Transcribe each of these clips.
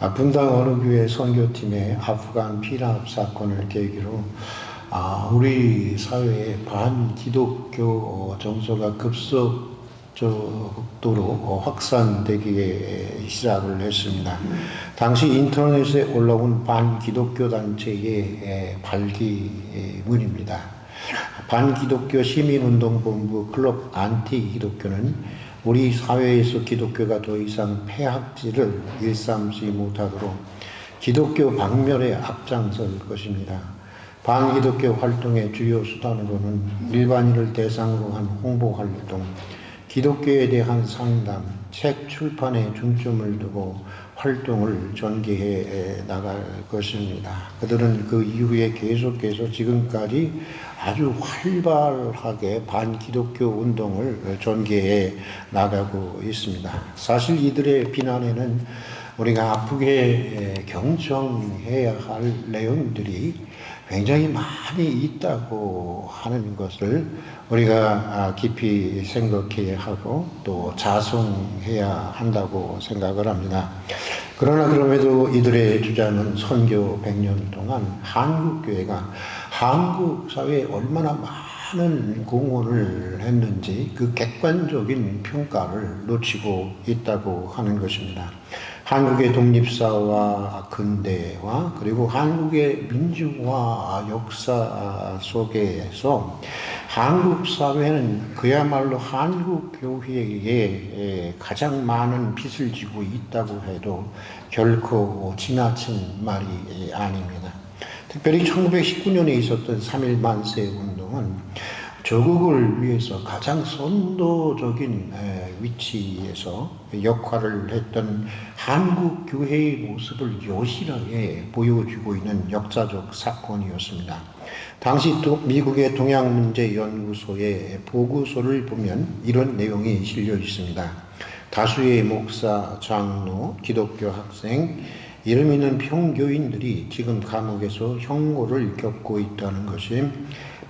분당 어느 교회 선교팀의 아프간 피납 사건을 계기로 우리 사회에 반기독교 정서가 급속도로 확산되기 시작을 했습니다. 당시 인터넷에 올라온 반기독교 단체의 발기문입니다. 반기독교 시민운동본부 클럽 안티기독교는 우리 사회에서 기독교가 더 이상 폐악질을 일삼지 못하도록 기독교 박멸에 앞장설 것입니다. 반기독교 활동의 주요 수단으로는 일반인을 대상으로 한 홍보활동, 기독교에 대한 상담, 책 출판에 중점을 두고 활동을 전개해 나갈 것입니다. 그들은 그 이후에 계속해서 지금까지 아주 활발하게 반기독교 운동을 전개해 나가고 있습니다. 사실 이들의 비난에는 우리가 아프게 경청해야 할 내용들이 굉장히 많이 있다고 하는 것을 우리가 깊이 생각해야 하고 또 자성해야 한다고 생각을 합니다. 그러나 그럼에도 이들의 주장은 선교 100년 동안 한국교회가 한국 사회에 얼마나 많은 공헌을 했는지 그 객관적인 평가를 놓치고 있다고 하는 것입니다. 한국의 독립사와 근대화 그리고 한국의 민주화 역사 속에서 한국 사회는 그야말로 한국 교회에 가장 많은 빚을 지고 있다고 해도 결코 지나친 말이 아닙니다. 특별히 1919년에 있었던 3.1 만세 운동은 조국을 위해서 가장 선도적인 위치에서 역할을 했던 한국 교회의 모습을 여실하게 보여주고 있는 역사적 사건이었습니다. 당시 미국의 동양문제연구소의 보고서를 보면 이런 내용이 실려 있습니다. 다수의 목사, 장로, 기독교 학생, 이름 있는 평교인들이 지금 감옥에서 형고를 겪고 있다는 것이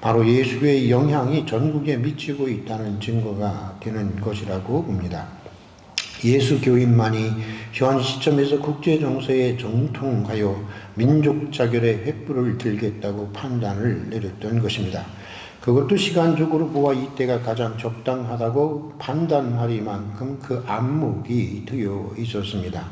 바로 예수의 영향이 전국에 미치고 있다는 증거가 되는 것이라고 봅니다. 예수 교인만이 현 시점에서 국제 정세에 정통하여 민족 자결의 횃불을 들겠다고 판단을 내렸던 것입니다. 그것도 시간적으로 보아 이때가 가장 적당하다고 판단하리만큼 그 안목이 되어 있었습니다.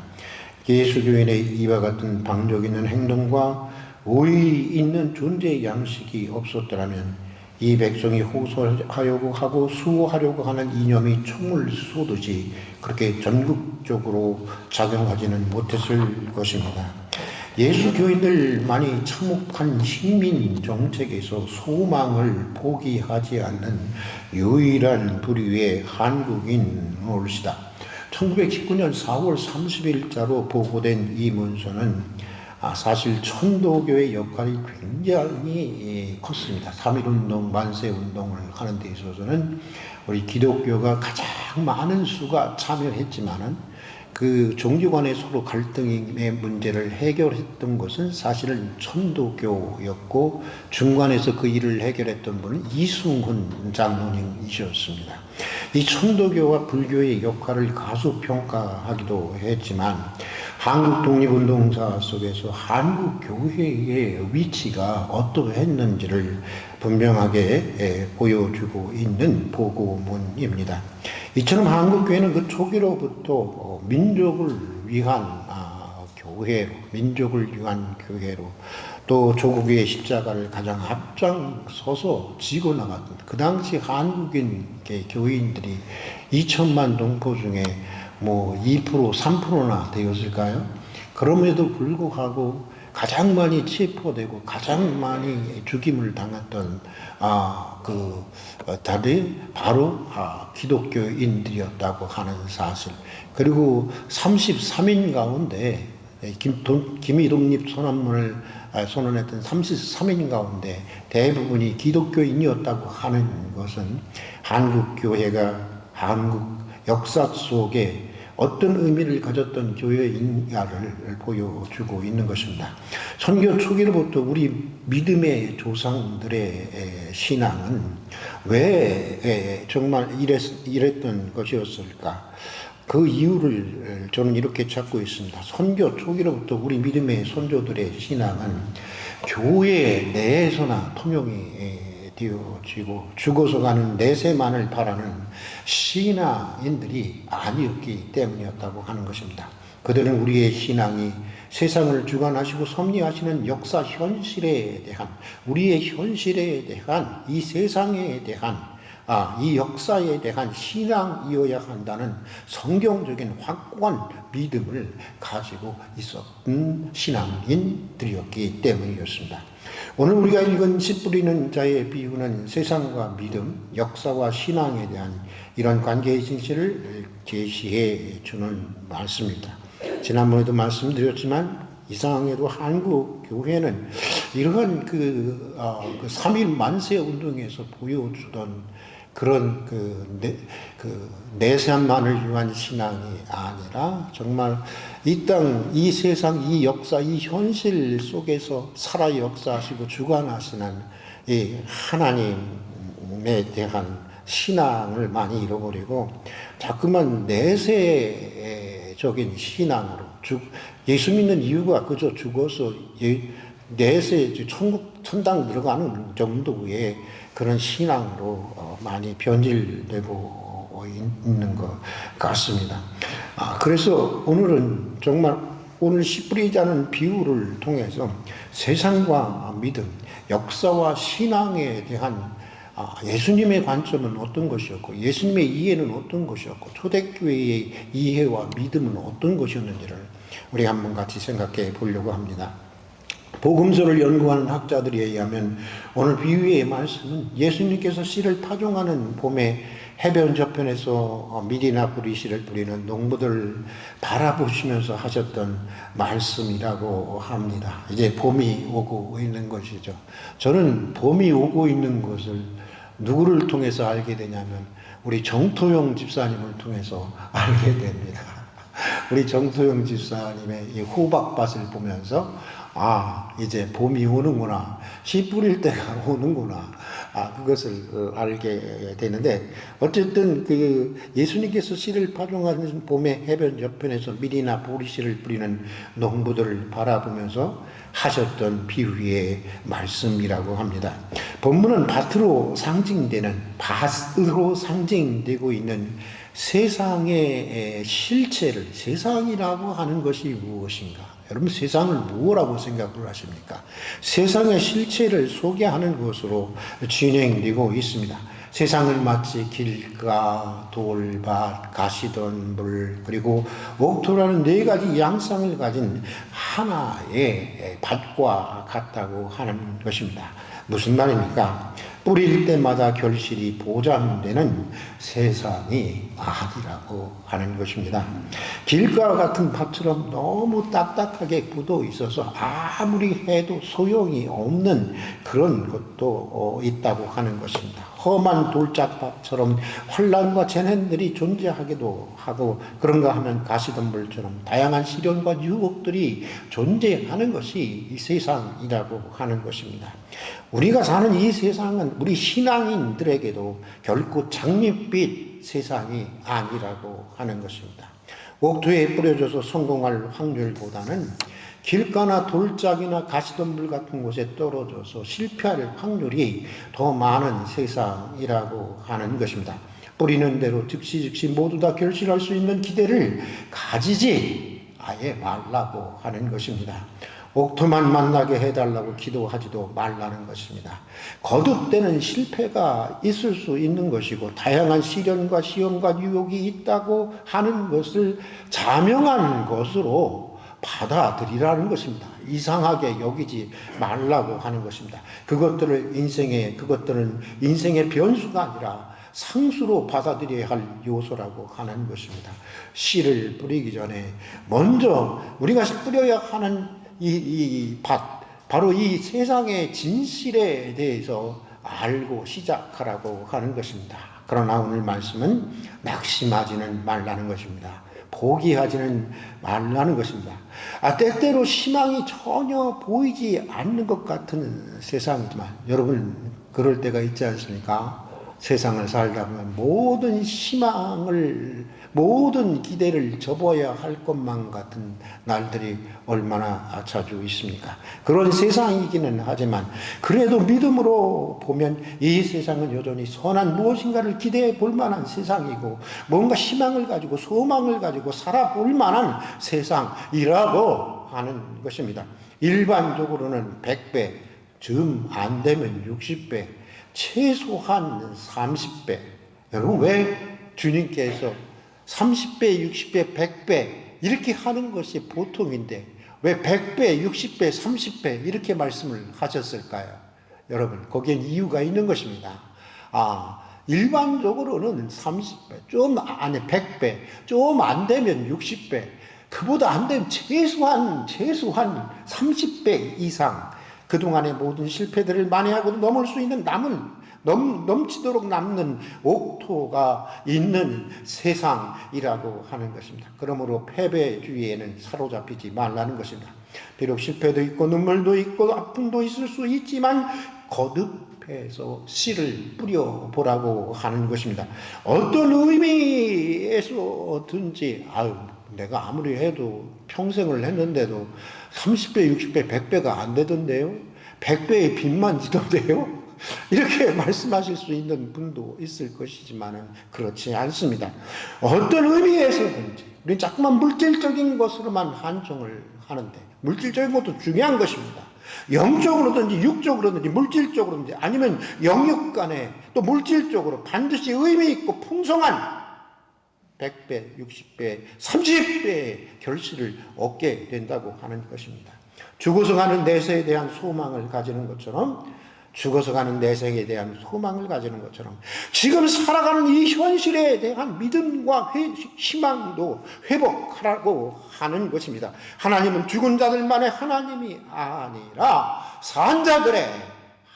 예수 교인의 이와 같은 방력 있는 행동과 오의 있는 존재 양식이 없었더라면 이 백성이 호소하려고 하고 수호하려고 하는 이념이 총을 쏘듯이 그렇게 전국적으로 작용하지는 못했을 것입니다. 예수 교인들만이 참혹한 식민 정책에서 소망을 포기하지 않는 유일한 부류의 한국인올시다. 1919년 4월 30일자로 보고된 이 문서는 사실 천도교의 역할이 굉장히 컸습니다. 3.1운동, 만세운동을 하는 데 있어서는 우리 기독교가 가장 많은 수가 참여했지만은 그 종교 간의 서로 갈등의 문제를 해결했던 것은 사실은 천도교였고 중간에서 그 일을 해결했던 분은 이승훈 장로님이셨습니다. 이 천도교와 불교의 역할을 가소평가하기도 했지만 한국 독립운동사 속에서 한국 교회의 위치가 어떠했는지를 분명하게 보여주고 있는 보고문입니다. 이처럼 한국교회는 그 초기로부터 민족을 위한 교회로, 민족을 위한 교회로 또 조국의 십자가를 가장 앞장서서 지고 나갔던 그 당시 한국인 교인들이 2천만 동포 중에 2%, 3%나 되었을까요? 그럼에도 불구하고 가장 많이 체포되고 가장 많이 죽임을 당했던 다들 바로 기독교인들이었다고 하는 사실. 그리고 33인 가운데 김이독립 선언문을 선언했던 33인 가운데 대부분이 기독교인이었다고 하는 것은 한국 교회가 한국 역사 속에 어떤 의미를 가졌던 교회인가를 보여주고 있는 것입니다. 선교 초기로부터 우리 믿음의 조상들의 신앙은 왜 정말 이랬던 것이었을까? 그 이유를 저는 이렇게 찾고 있습니다. 선교 초기로부터 우리 믿음의 선조들의 신앙은 교회 내에서나 통용이 되어지고 죽어서 가는 내세만을 바라는 신앙인들이 아니었기 때문이었다고 하는 것입니다. 그들은 우리의 신앙이 세상을 주관하시고 섭리하시는 역사 현실에 대한, 우리의 현실에 대한, 이 세상에 대한, 이 역사에 대한 신앙이어야 한다는 성경적인 확고한 믿음을 가지고 있었던 신앙인들이었기 때문이었습니다. 오늘 우리가 읽은 씨 뿌리는 자의 비유는 세상과 믿음, 역사와 신앙에 대한 이런 관계의 진실을 제시해 주는 말씀입니다. 지난번에도 말씀드렸지만 이상하게도 한국 교회는 이러한 그 삼일 만세 운동에서 보여주던 그런 내세만을 위한 신앙이 아니라 정말 이 땅, 이 세상, 이 역사, 이 현실 속에서 살아 역사하시고 주관하시는 이 하나님에 대한 신앙을 많이 잃어버리고 자꾸만 내세적인 신앙으로 예수 믿는 이유가 그저 죽어서 내세 천당 들어가는 정도의 그런 신앙으로 많이 변질되고 있는 것 같습니다. 그래서 오늘은 정말 오늘 씨 뿌리자는 비유를 통해서 세상과 믿음, 역사와 신앙에 대한 예수님의 관점은 어떤 것이었고 예수님의 이해는 어떤 것이었고 초대교회의 이해와 믿음은 어떤 것이었는지를 우리 한번 같이 생각해 보려고 합니다. 복음서를 연구하는 학자들에 의하면 오늘 비유의 말씀은 예수님께서 씨를 파종하는 봄에 해변 저편에서 밀이나 뿌리 씨를 뿌리는 농부들을 바라보시면서 하셨던 말씀이라고 합니다. 이제 봄이 오고 있는 것이죠. 저는 봄이 오고 있는 것을 누구를 통해서 알게 되냐면 우리 정토영 집사님을 통해서 알게 됩니다. 우리 정토영 집사님의 이 호박밭을 보면서 이제 봄이 오는구나, 씨 뿌릴 때가 오는구나, 그것을 알게 되는데, 어쨌든 예수님께서 씨를 파종하는 봄에 해변 옆편에서 밀이나 보리씨를 뿌리는 농부들을 바라보면서 하셨던 비유의 말씀이라고 합니다. 본문은 밭으로 상징되고 있는 세상의 실체를, 세상이라고 하는 것이 무엇인가? 여러분, 세상을 무엇이라고 생각을 하십니까? 세상의 실체를 소개하는 것으로 진행되고 있습니다. 세상을 마치 길가, 돌밭, 가시덤불, 그리고 옥토라는 네 가지 양상을 가진 하나의 밭과 같다고 하는 것입니다. 무슨 말입니까? 뿌릴 때마다 결실이 보장되는 세상이 아니라고 하는 것입니다. 길가와 같은 밭처럼 너무 딱딱하게 굳어 있어서 아무리 해도 소용이 없는 그런 것도 있다고 하는 것입니다. 험한 돌짝밭처럼 환난과 재난들이 존재하기도 하고, 그런가 하면 가시덤불처럼 다양한 시련과 유혹들이 존재하는 것이 이 세상이라고 하는 것입니다. 우리가 사는 이 세상은 우리 신앙인들에게도 결코 장밋빛 세상이 아니라고 하는 것입니다. 옥토에 뿌려져서 성공할 확률보다는 길가나 돌짝이나 가시덤불 같은 곳에 떨어져서 실패할 확률이 더 많은 세상이라고 하는 것입니다. 뿌리는 대로 즉시 모두 다 결실할 수 있는 기대를 가지지 아예 말라고 하는 것입니다. 옥토만 만나게 해달라고 기도하지도 말라는 것입니다. 거듭되는 실패가 있을 수 있는 것이고 다양한 시련과 시험과 유혹이 있다고 하는 것을 자명한 것으로 받아들이라는 것입니다. 이상하게 여기지 말라고 하는 것입니다. 그것들은 인생의 변수가 아니라 상수로 받아들여야 할 요소라고 하는 것입니다. 씨를 뿌리기 전에 먼저 우리가 뿌려야 하는 이 밭, 바로 이 세상의 진실에 대해서 알고 시작하라고 하는 것입니다. 그러나 오늘 말씀은 낙심하지는 말라는 것입니다. 포기하지는 말라는 것입니다. 때때로 희망이 전혀 보이지 않는 것 같은 세상이지만 여러분, 그럴 때가 있지 않습니까? 세상을 살다 보면 모든 희망을, 모든 기대를 접어야 할 것만 같은 날들이 얼마나 자주 있습니까? 그런 세상이기는 하지만 그래도 믿음으로 보면 이 세상은 여전히 선한 무엇인가를 기대해 볼 만한 세상이고, 뭔가 희망을 가지고 소망을 가지고 살아볼 만한 세상이라고 하는 것입니다. 일반적으로는 100배, 좀 안 되면 60배, 최소한 30배. 여러분, 왜 주님께서 30배, 60배, 100배 이렇게 하는 것이 보통인데 왜 100배, 60배, 30배 이렇게 말씀을 하셨을까요? 여러분, 거기엔 이유가 있는 것입니다. 일반적으로는 30배, 좀 안에 100배, 좀 안 되면 60배, 그보다 안 되면 최소한 30배 이상, 그동안의 모든 실패들을 만회하고도 넘을 수 있는 넘치도록 남는 옥토가 있는 세상이라고 하는 것입니다. 그러므로 패배주의에는 사로잡히지 말라는 것입니다. 비록 실패도 있고 눈물도 있고 아픔도 있을 수 있지만 거듭해서 씨를 뿌려보라고 하는 것입니다. 어떤 의미에서든지 내가 아무리 해도 평생을 했는데도 30배, 60배, 100배가 안 되던데요? 100배의 빚만 지던데요? 이렇게 말씀하실 수 있는 분도 있을 것이지만 그렇지 않습니다. 어떤 의미에서든지 우리는 자꾸만 물질적인 것으로만 한정을 하는데, 물질적인 것도 중요한 것입니다. 영적으로든지 육적으로든지 물질적으로든지 아니면 영육 간에 또 물질적으로 반드시 의미 있고 풍성한 100배, 60배, 30배의 결실을 얻게 된다고 하는 것입니다. 죽어서 가는 내세에 대한 소망을 가지는 것처럼, 죽어서 가는 내세에 대한 소망을 가지는 것처럼 지금 살아가는 이 현실에 대한 믿음과 희망도 회복하라고 하는 것입니다. 하나님은 죽은 자들만의 하나님이 아니라 산 자들의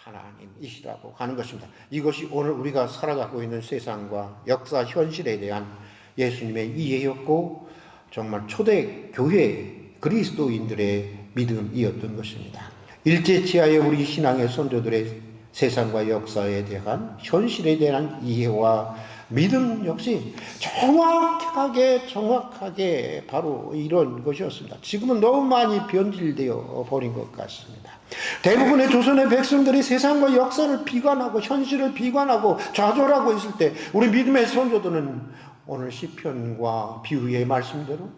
하나님이시라고 하는 것입니다. 이것이 오늘 우리가 살아가고 있는 세상과 역사 현실에 대한 예수님의 이해였고 정말 초대 교회 그리스도인들의 믿음이었던 것입니다. 일제치하의 우리 신앙의 선조들의 세상과 역사에 대한 현실에 대한 이해와 믿음 역시 정확하게 바로 이런 것이었습니다. 지금은 너무 많이 변질되어 버린 것 같습니다. 대부분의 조선의 백성들이 세상과 역사를 비관하고 현실을 비관하고 좌절하고 있을 때 우리 믿음의 선조들은 오늘 시편과 비유의 말씀대로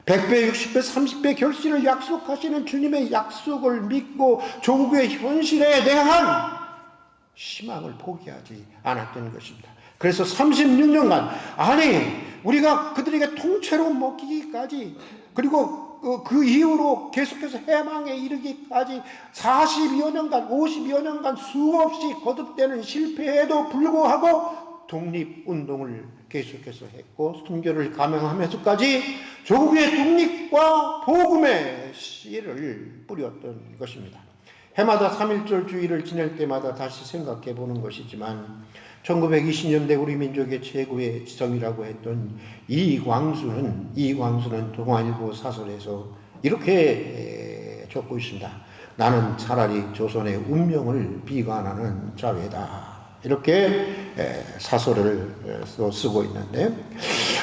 100배, 60배, 30배 결실을 약속하시는 주님의 약속을 믿고 조국의 현실에 대한 희망을 포기하지 않았던 것입니다. 그래서 36년간, 우리가 그들에게 통째로 먹히기까지, 그리고 그 이후로 계속해서 해방에 이르기까지 40여 년간, 50여 년간 수없이 거듭되는 실패에도 불구하고 독립운동을 계속해서 했고 순교를 감행하면서까지 조국의 독립과 복음의 씨를 뿌렸던 것입니다. 해마다 3.1절 주일을 지낼 때마다 다시 생각해 보는 것이지만 1920년대 우리 민족의 최고의 지성이라고 했던 이광수는 동아일보 사설에서 이렇게 적고 있습니다. 나는 차라리 조선의 운명을 비관하는 자외다. 이렇게 사설을 쓰고 있는데,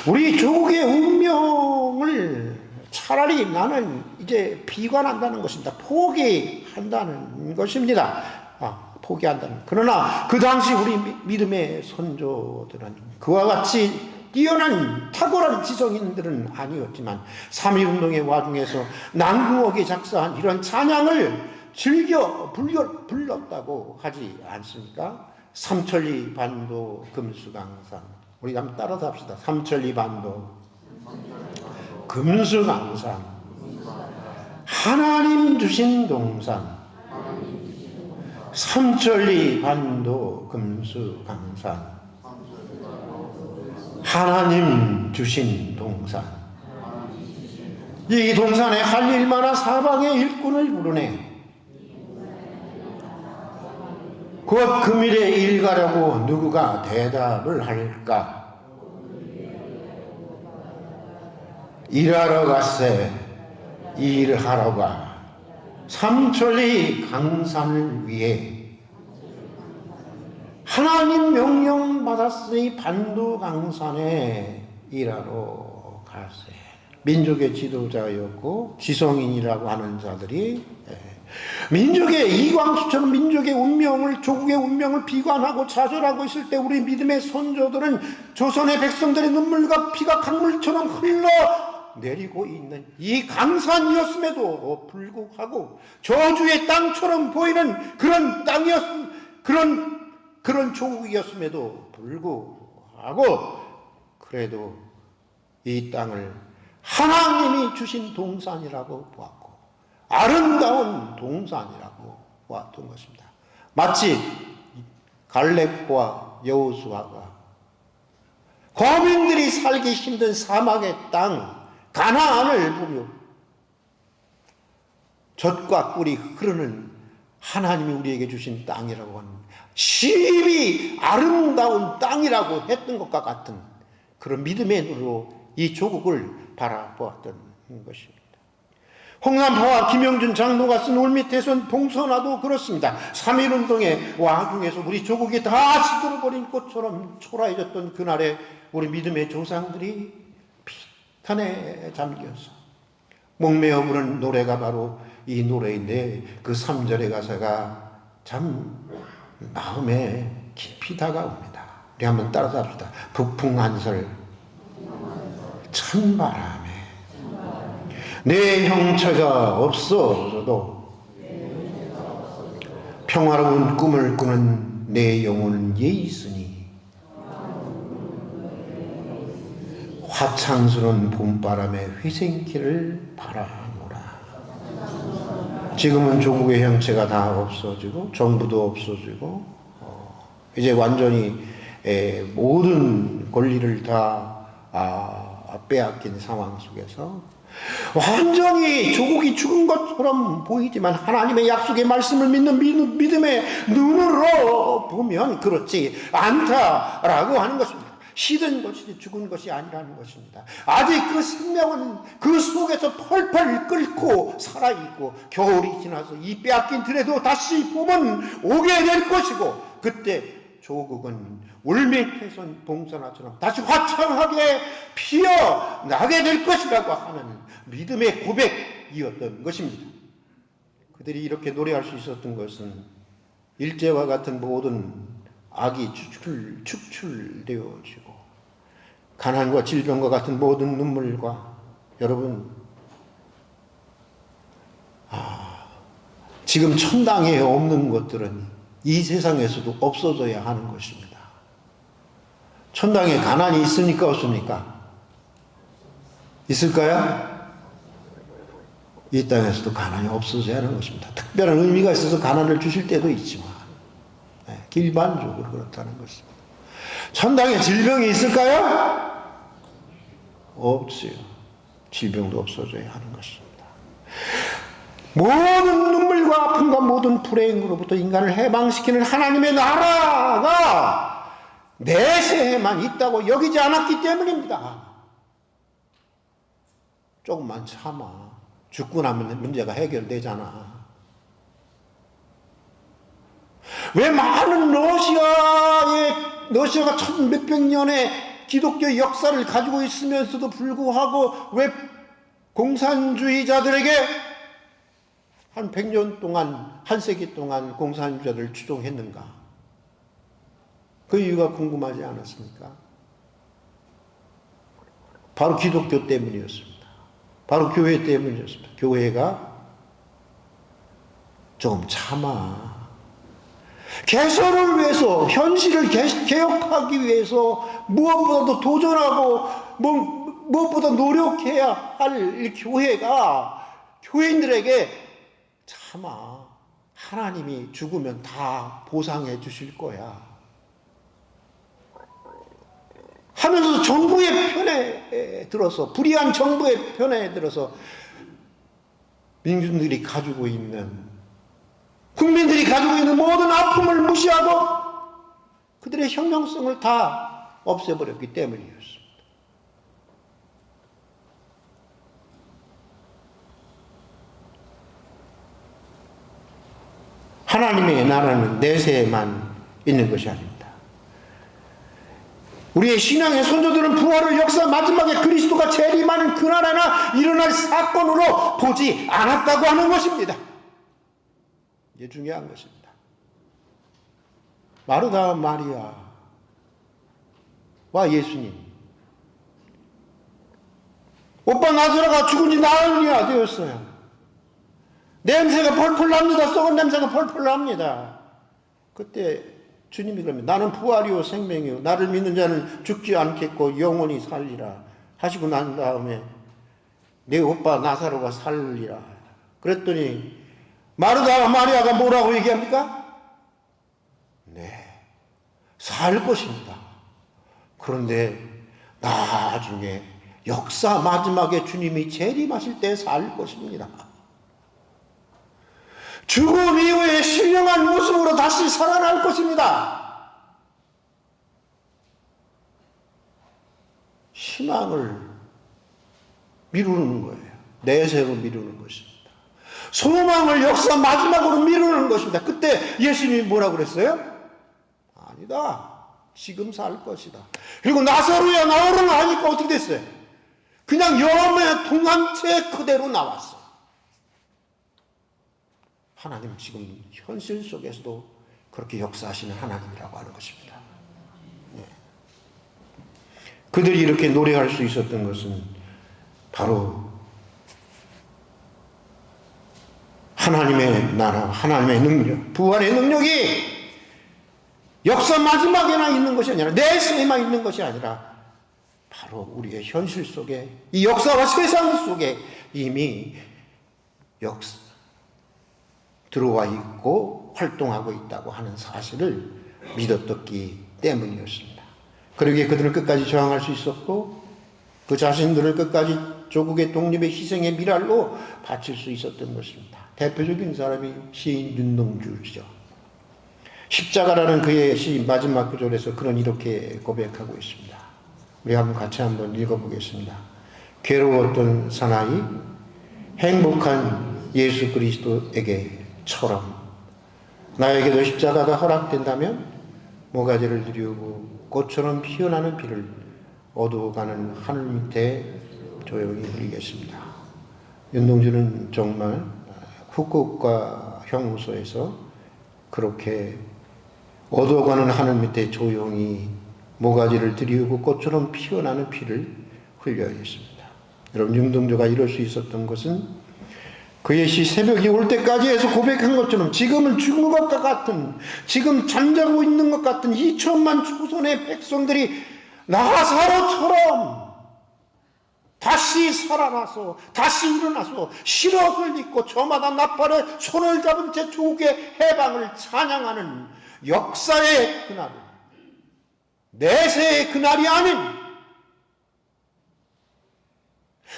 우리 조국의 운명을 차라리 나는 이제 비관한다는 것입니다. 포기한다는 것입니다. 포기한다는. 그러나 그 당시 우리 믿음의 선조들은 그와 같이 뛰어난 탁월한 지성인들은 아니었지만 3.1운동의 와중에서 난궁옥이 작사한 이런 찬양을 즐겨 불렀다고 하지 않습니까? 삼천리 반도 금수강산. 우리 한번 따라서 합시다. 삼천리 반도 금수강산, 하나님 주신 동산. 삼천리 반도 금수강산, 하나님 주신 동산. 이 동산에 할 일마나 사방의 일꾼을 부르네. 곧 금일에 일 가려고 누구가 대답을 할까? 일하러 갔세, 일하러 가. 삼천리 강산을 위해 하나님 명령 받았으니 반도강산에 일하러 갈세. 민족의 지도자였고 지성인이라고 하는 자들이 민족의 이광수처럼 민족의 운명을, 조국의 운명을 비관하고 좌절하고 있을 때 우리 믿음의 선조들은 조선의 백성들의 눈물과 피가 강물처럼 흘러 내리고 있는 이 강산이었음에도 불구하고 저주의 땅처럼 보이는 그런 그런 조국이었음에도 불구하고 그래도 이 땅을 하나님이 주신 동산이라고 보았고 아름다운 동산이라고 보았던 것입니다. 마치 갈렙과 여호수아가 거민들이 살기 힘든 사막의 땅 가나안을 보며 젖과 꿀이 흐르는 하나님이 우리에게 주신 땅이라고 하는 심히 아름다운 땅이라고 했던 것과 같은 그런 믿음의 눈으로 이 조국을 바라보았던 것입니다. 홍남파와 김영준 장로가 쓴 올밑에선 봉선화도 그렇습니다. 3.1운동의 와중에서 우리 조국이 다 시들어버린 꽃처럼 초라해졌던 그날에 우리 믿음의 조상들이 피탄에 잠겨서 목매어 부른 노래가 바로 이 노래인데 그 3절의 가사가 참 마음에 깊이 다가옵니다. 우리 한번 따라서 합시다. 북풍 한설 찬바람에 내 형체가 없어져도 평화로운 꿈을 꾸는 내 영혼은 예 있으니 화창스러운 봄바람에 휘생기를 바라노라. 지금은 조국의 형체가 다 없어지고 정부도 없어지고 이제 완전히 모든 권리를 다 빼앗긴 상황 속에서 완전히 조국이 죽은 것처럼 보이지만 하나님의 약속의 말씀을 믿는 믿음의 눈으로 보면 그렇지 않다라고 하는 것입니다. 시든 것이지 죽은 것이 아니라는 것입니다. 아직 그 생명은 그 속에서 펄펄 끓고 살아있고 겨울이 지나서 이 빼앗긴 들에도 다시 봄은 오게 될 것이고 그때 조국은 울밑에선 봉선화처럼 다시 화창하게 피어나게 될 것이라고 하는 믿음의 고백이었던 것입니다. 그들이 이렇게 노래할 수 있었던 것은 일제와 같은 모든 악이 축출되어지고 가난과 질병과 같은 모든 눈물과 여러분 지금 천당에 없는 것들은 이 세상에서도 없어져야 하는 것입니다. 천당에 가난이 있습니까? 없습니까? 있을까요? 이 땅에서도 가난이 없어져야 하는 것입니다. 특별한 의미가 있어서 가난을 주실 때도 있지만 일반적으로 그렇다는 것입니다. 천당에 질병이 있을까요? 없어요. 질병도 없어져야 하는 것입니다. 모든 눈물과 아픔과 모든 불행으로부터 인간을 해방시키는 하나님의 나라가 내세에만 있다고 여기지 않았기 때문입니다. 조금만 참아. 죽고 나면 문제가 해결되잖아. 왜 많은 러시아가 1600백 년의 기독교 역사를 가지고 있으면서도 불구하고 왜 공산주의자들에게 한 100년 동안, 한 세기 동안 공산주의자를 추종했는가? 그 이유가 궁금하지 않았습니까? 바로 기독교 때문이었습니다. 바로 교회 때문이었습니다. 교회가 조금 참아. 개선을 위해서, 현실을 개혁하기 위해서 무엇보다도 도전하고 무엇보다 노력해야 할 교회가 교인들에게 참아. 하나님이 죽으면 다 보상해 주실 거야. 하면서 정부의 편에 들어서, 불의한 정부의 편에 들어서 민중들이 가지고 있는, 국민들이 가지고 있는 모든 아픔을 무시하고 그들의 혁명성을 다 없애버렸기 때문이었습니다. 하나님의 나라는 내세에만 있는 것이 아닙니다. 우리의 신앙의 선조들은 부활을 역사 마지막에 그리스도가 재림하는 그날 하나 일어날 사건으로 보지 않았다고 하는 것입니다. 이게 중요한 것입니다. 마르다와 마리아와 예수님, 오빠 나사로가 죽은 지 나흘이나 되었어요. 냄새가 펄펄 납니다. 썩은 냄새가 펄펄 납니다. 그때 주님이 그럽니다. 나는 부활이요 생명이요 나를 믿는 자는 죽지 않겠고 영원히 살리라 하시고 난 다음에 내 오빠 나사로가 살리라 그랬더니 마르다와 마리아가 뭐라고 얘기합니까? 네, 살 것입니다. 그런데 나중에 역사 마지막에 주님이 재림하실 때 살 것입니다. 죽음 이후에 신령한 모습으로 다시 살아날 것입니다. 희망을 미루는 거예요. 내세로 미루는 것입니다. 소망을 역사 마지막으로 미루는 것입니다. 그때 예수님이 뭐라고 그랬어요? 아니다. 지금 살 것이다. 그리고 나사로야 나오라 하니까 어떻게 됐어요? 그냥 염에 동한 채 그대로 나왔어요. 하나님 지금 현실 속에서도 그렇게 역사하시는 하나님이라고 하는 것입니다. 네. 그들이 이렇게 노래할 수 있었던 것은 바로 하나님의 나라, 하나님의 능력, 부활의 능력이 역사 마지막에나 있는 것이 아니라 내세에만 있는 것이 아니라 바로 우리의 현실 속에 이 역사와 세상 속에 이미 들어와 있고 활동하고 있다고 하는 사실을 믿었기 때문이었습니다. 그러기에 그들은 끝까지 저항할 수 있었고 그 자신들을 끝까지 조국의 독립의 희생의 미랄로 바칠 수 있었던 것입니다. 대표적인 사람이 시인 윤동주죠. 십자가라는 그의 시 마지막 구절에서 그는 이렇게 고백하고 있습니다. 우리 같이 한번 읽어보겠습니다. 괴로웠던 사나이 행복한 예수 그리스도에게처럼 나에게도 십자가가 허락된다면 모가지를 들이우고 꽃처럼 피어나는 피를 어두워가는 하늘 밑에 조용히 흘리겠습니다. 윤동주는 정말 후쿠오카 형무소에서 그렇게 어두워가는 하늘 밑에 조용히 모가지를 들이우고 꽃처럼 피어나는 피를 흘려야 했습니다. 여러분, 윤동주가 이럴 수 있었던 것은 그의 시 새벽이 올 때까지 해서 고백한 것처럼 지금은 죽은 것과 같은, 지금 잠자고 있는 것 같은 2천만 조선의 백성들이 나사로처럼 다시 살아나서 다시 일어나서 실옷을 입고 저마다 나팔에 손을 잡은 채 조국의 해방을 찬양하는 역사의 그날, 내세의 그날이 아닌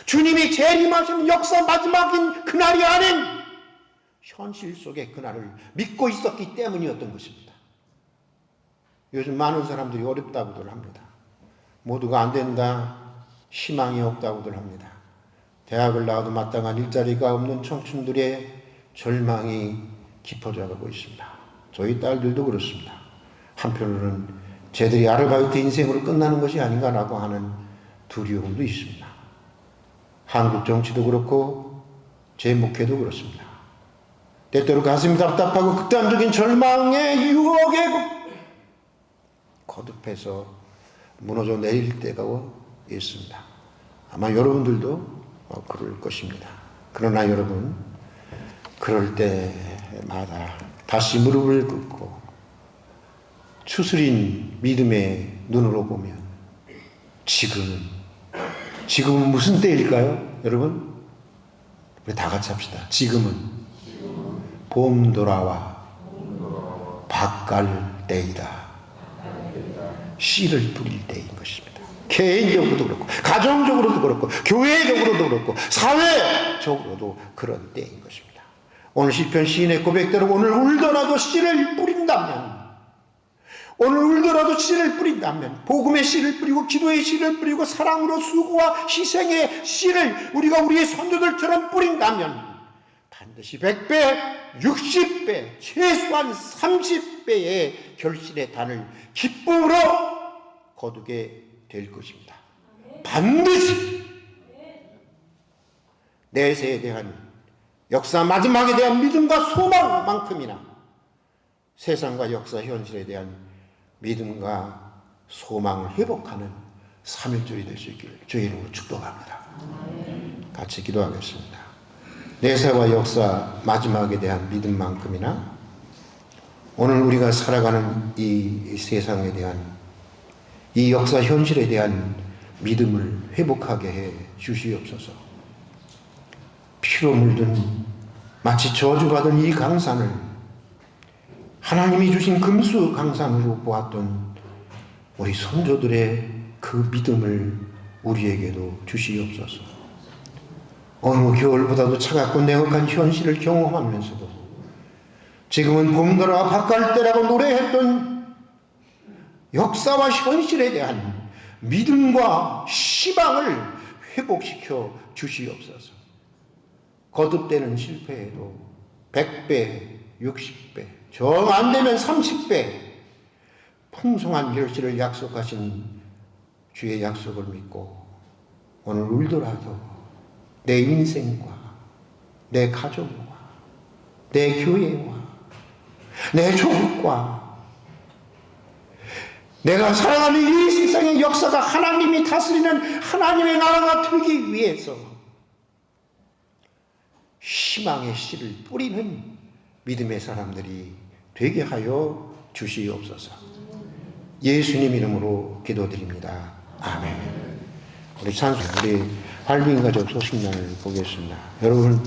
주님이 재림하시는 역사 마지막인 그날이 아닌 현실 속의 그날을 믿고 있었기 때문이었던 것입니다. 요즘 많은 사람들이 어렵다고들 합니다. 모두가 안 된다, 희망이 없다고들 합니다. 대학을 나와도 마땅한 일자리가 없는 청춘들의 절망이 깊어져 가고 있습니다. 저희 딸들도 그렇습니다. 한편으로는 쟤들이 아르바이트 인생으로 끝나는 것이 아닌가라고 하는 두려움도 있습니다. 한국 정치도 그렇고 제 목회도 그렇습니다. 때때로 가슴이 답답하고 극단적인 절망의 유혹에 거듭해서 무너져 내릴 때가 있습니다. 아마 여러분들도 그럴 것입니다. 그러나 여러분, 그럴 때마다 다시 무릎을 꿇고 추스린 믿음의 눈으로 보면 지금은 무슨 때일까요? 여러분, 우리 다 같이 합시다. 지금은 봄 돌아와 밭갈 때이다. 씨를 뿌릴 때인 것입니다. 개인적으로도 그렇고 가정적으로도 그렇고 교회적으로도 그렇고 사회적으로도 그런 때인 것입니다. 오늘 시편 시인의 고백대로 오늘 울더라도 씨를 뿌린다면, 오늘 울더라도 씨를 뿌린다면, 복음의 씨를 뿌리고 기도의 씨를 뿌리고 사랑으로 수고와 희생의 씨를 우리가 우리의 선조들처럼 뿌린다면 반드시 100배, 60배, 최소한 30배의 결실의 단을 기쁨으로 거두게 될 것입니다. 반드시 내세에 대한 역사 마지막에 대한 믿음과 소망만큼이나 세상과 역사 현실에 대한 믿음과 소망을 회복하는 3.1절이 될 수 있기를 주의 이름으로 축복합니다. 같이 기도하겠습니다. 내세와 역사 마지막에 대한 믿음만큼이나 오늘 우리가 살아가는 이 세상에 대한 이 역사 현실에 대한 믿음을 회복하게 해 주시옵소서. 피로 물든 마치 저주받은 이 강산을 하나님이 주신 금수 강산으로 보았던 우리 선조들의 그 믿음을 우리에게도 주시옵소서. 어느 겨울보다도 차갑고 냉혹한 현실을 경험하면서도 지금은 봄가라 밭갈대라고 노래했던 역사와 현실에 대한 믿음과 희망을 회복시켜 주시옵소서. 거듭되는 실패에도 100배, 60배, 정 안되면 30배 풍성한 결실을 약속하신 주의 약속을 믿고 오늘 울더라도 내 인생과 내 가족과 내 교회와 내 조국과 내가 살아가는 이 세상의 역사가 하나님이 다스리는 하나님의 나라가 되기 위해서 희망의 씨를 뿌리는 믿음의 사람들이 되게 하여 주시옵소서. 예수님 이름으로 기도드립니다. 아멘. 우리 우리 할빈 가족 소식란을 보겠습니다. 여러분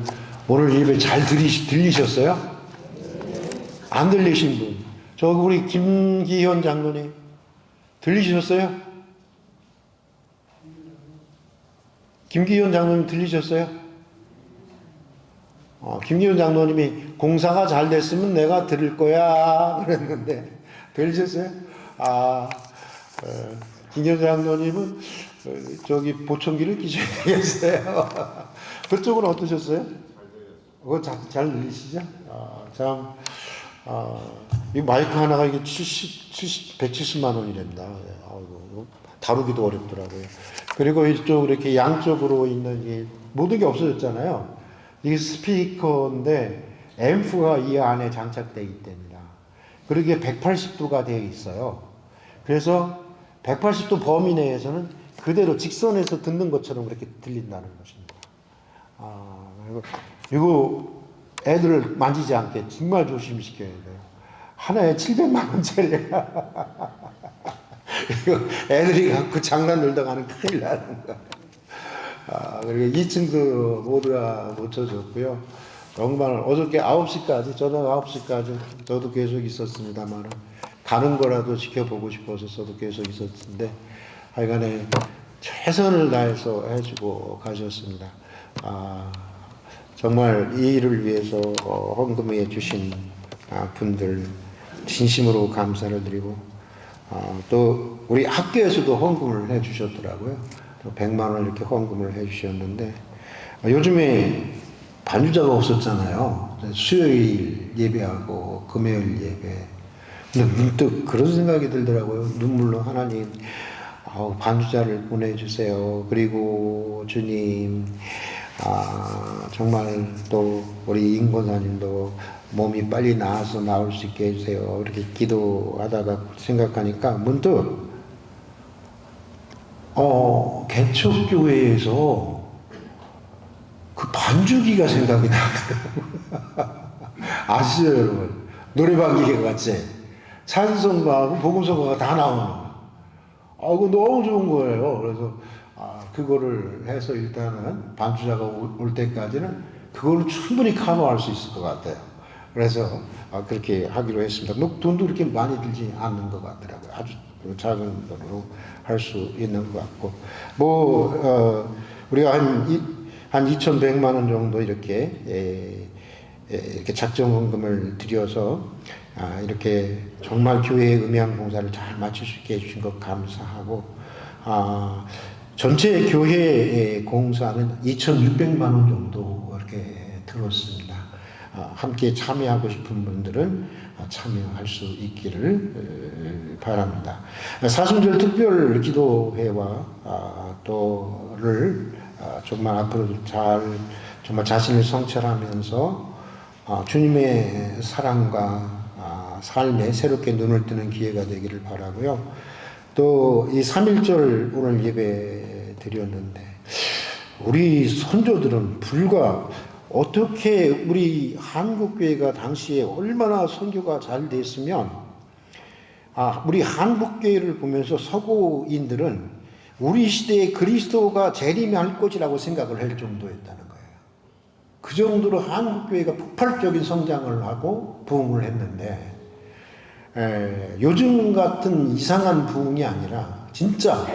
오늘 예배 잘 들리셨어요? 안 들리신 분, 저 우리 김기현 장로님 들리셨어요? 김기현 장로님 들리셨어요? 김기현 장로님이 공사가 잘 됐으면 내가 들을 거야 그랬는데 들으셨어요? 김기현 장로님은 저기 보청기를 끼셔야 되겠어요. 그쪽은 어떠셨어요? 그거 잘 들리시죠? 이 마이크 하나가 이게 170만 원이랍니다. 아이고, 다루기도 어렵더라고요. 그리고 이쪽 이렇게 양쪽으로 있는 이 모든 게 없어졌잖아요. 이게 스피커인데 앰프가 이 안에 장착되어 있답니다. 그리고 이게 180도가 되어 있어요. 그래서 180도 범위 내에서는 그대로 직선에서 듣는 것처럼 그렇게 들린다는 것입니다. 이거 애들을 만지지 않게 정말 조심시켜야 돼요. 하나에 700만 원짜리야. 애들이 갖고 장난 놀다가는 큰일 나는 거야. 그리고 2층도 모두가 고쳐졌고요. 정말 어저께 9시까지, 저녁 9시까지 저도 계속 있었습니다만, 가는 거라도 지켜보고 싶어서 저도 계속 있었는데, 하여간에 최선을 다해서 해주고 가셨습니다. 정말 이 일을 위해서 헌금해 주신 분들 진심으로 감사를 드리고, 또 우리 학교에서도 헌금을 해 주셨더라고요. 100만 원 이렇게 헌금을 해 주셨는데, 요즘에 반주자가 없었잖아요. 수요일 예배하고 금요일 예배. 근데 문득 그런 생각이 들더라고요. 눈물로 하나님, 반주자를 보내주세요. 그리고 주님, 정말 또 우리 임 권사님도 몸이 빨리 나아서 나올 수 있게 해주세요. 이렇게 기도하다가 생각하니까 문득 개척교회에서 그 반주기가 생각이 나더라고요. 아시죠 여러분? 노래방 기계 같이 찬송가 하고 복음성가가 다 나오는. 그거 너무 좋은 거예요. 그래서 그거를 해서 일단은 반주자가 올 때까지는 그걸로 충분히 커버할 수 있을 것 같아요. 그래서 그렇게 하기로 했습니다. 뭐 돈도 그렇게 많이 들지 않는 것 같더라고요. 아주 작은 돈으로 할 수 있는 것 같고, 우리가 한 2,100만 원 정도 이렇게 작정 헌금을 들여서 이렇게 정말 교회의 음향 봉사를 잘 마칠 수 있게 해주신 것 감사하고, 전체 교회 공사는 2,600만 원 정도 이렇게 들었습니다. 함께 참여하고 싶은 분들은 참여할 수 있기를 바랍니다. 사순절 특별 기도회와 또를 정말 앞으로 정말 자신을 성찰하면서 주님의 사랑과 삶에 새롭게 눈을 뜨는 기회가 되기를 바라고요. 또 이 3.1절 오늘 예배 드렸는데 우리 선조들은 불과 어떻게 우리 한국교회가 당시에 얼마나 선교가 잘 됐으면 우리 한국교회를 보면서 서구인들은 우리 시대에 그리스도가 재림할 것이라고 생각을 할 정도였다는 거예요. 그 정도로 한국교회가 폭발적인 성장을 하고 부흥을 했는데 요즘 같은 이상한 부흥이 아니라 진짜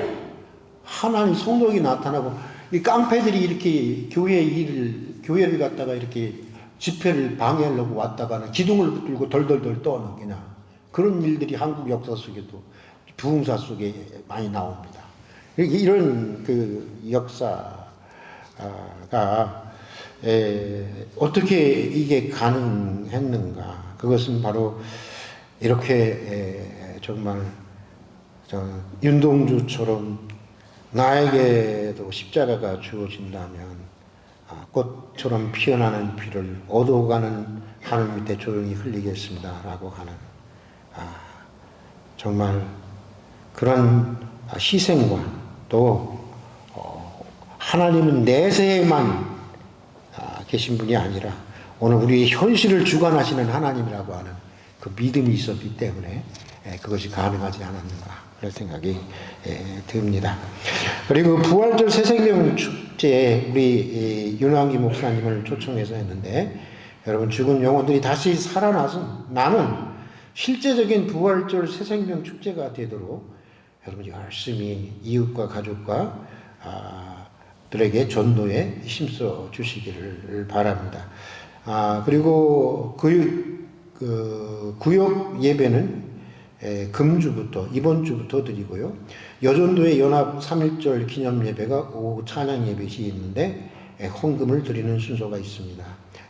하나님 성령이 나타나고 이 깡패들이 이렇게 교회를 갖다가 이렇게 집회를 방해하려고 왔다가는 기둥을 붙들고 덜덜덜 떠는 그냥 그런 일들이 한국 역사 속에도 부흥사 속에 많이 나옵니다. 이런 그 역사가 어떻게 이게 가능했는가? 그것은 바로 이렇게 정말 윤동주처럼 나에게도 십자가가 주어진다면 꽃처럼 피어나는 피를 얻어가는 하늘 밑에 조용히 흘리겠습니다라고 하는 정말 그런 희생과 또 하나님은 내세에만 계신 분이 아니라 오늘 우리의 현실을 주관하시는 하나님이라고 하는 그 믿음이 있었기 때문에 그것이 가능하지 않았는가 그런 생각이 듭니다. 그리고 부활절 새생명 축제에 우리 윤왕기 목사님을 초청해서 했는데 여러분 죽은 영혼들이 다시 살아나서 나는 실제적인 부활절 새생명 축제가 되도록 여러분 열심히 이웃과 가족과 들에게 전도에 힘써 주시기를 바랍니다. 그리고 구역 예배는 금주부터 이번 주부터 드리고요. 여전도의 연합 3.1절 기념 예배가 오후 찬양 예배 시 있는데 헌금을 드리는 순서가 있습니다.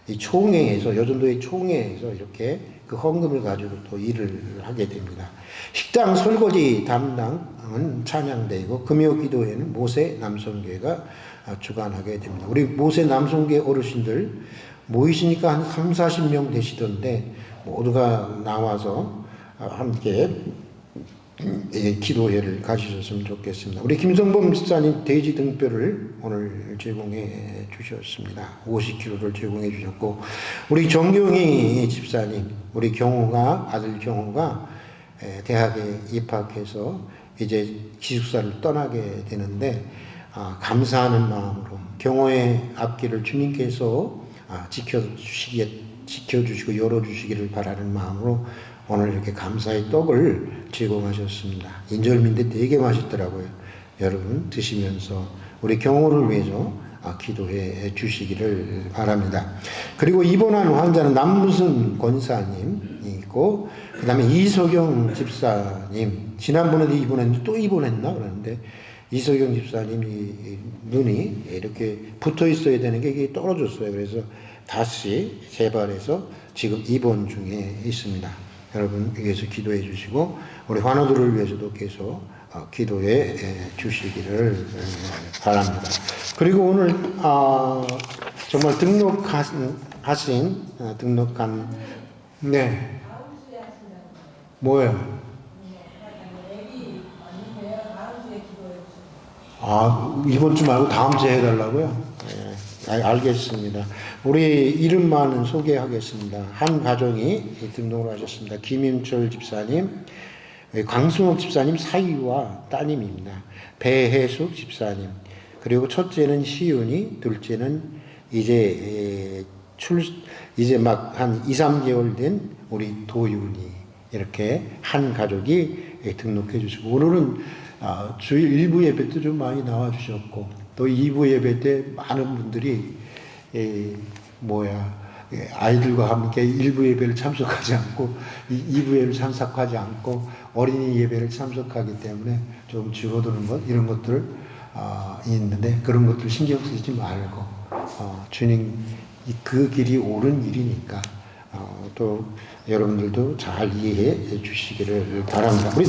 이 총회에서 여전도의 총회에서 이렇게 그 헌금을 가지고 또 일을 하게 됩니다. 식당 설거지 담당은 찬양대이고 금요 기도회는 모세 남성교회가 주관하게 됩니다. 우리 모세 남성교회 어르신들 모이시니까 한 30-40명 되시던데 모두가 나와서 함께 기도회를 가지셨으면 좋겠습니다. 우리 김성범 집사님 돼지 등뼈를 오늘 제공해 주셨습니다. 50kg를 제공해 주셨고 우리 정경희 집사님 우리 아들 경호가 대학에 입학해서 이제 기숙사를 떠나게 되는데 감사하는 마음으로 경호의 앞길을 주님께서 지켜주시고 열어주시기를 바라는 마음으로 오늘 이렇게 감사의 떡을 제공하셨습니다. 인절미인데 되게 맛있더라고요. 여러분 드시면서 우리 경호를 위해서 기도해 주시기를 바랍니다. 그리고 입원한 환자는 남무순 권사님이 있고 그 다음에 이석영 집사님 지난번에도 입원했는데 또 입원했나 그러는데 이석영 집사님이 눈이 이렇게 붙어 있어야 되는 게 이게 떨어졌어요. 그래서 다시 재발해서 지금 입원 중에 있습니다. 여러분 위해서 기도해 주시고 우리 환우들을 위해서도 계속 기도해 주시기를 바랍니다. 그리고 오늘 정말 등록한 네 뭐예요? 이번 주 말고 다음 주에 해달라고요? 네, 알겠습니다. 우리 이름만은 소개하겠습니다. 한 가정이 등록을 하셨습니다. 김임철 집사님, 광승욱 집사님 사위와 따님입니다. 배혜숙 집사님, 그리고 첫째는 시윤이, 둘째는 이제 막 한 2-3개월 된 우리 도윤이 이렇게 한 가족이 등록해 주시고 오늘은 주일 일부 예배 때 좀 많이 나와주셨고 또 2부 예배 때 많은 분들이 아이들과 함께 1부 예배를 참석하지 않고 2부 예배를 참석하지 않고 어린이 예배를 참석하기 때문에 좀 줄어드는 것 이런 것들 있는데 그런 것들 신경 쓰지 말고 주님 그 길이 옳은 길이니까 또 여러분들도 잘 이해해 주시기를 바랍니다. 우리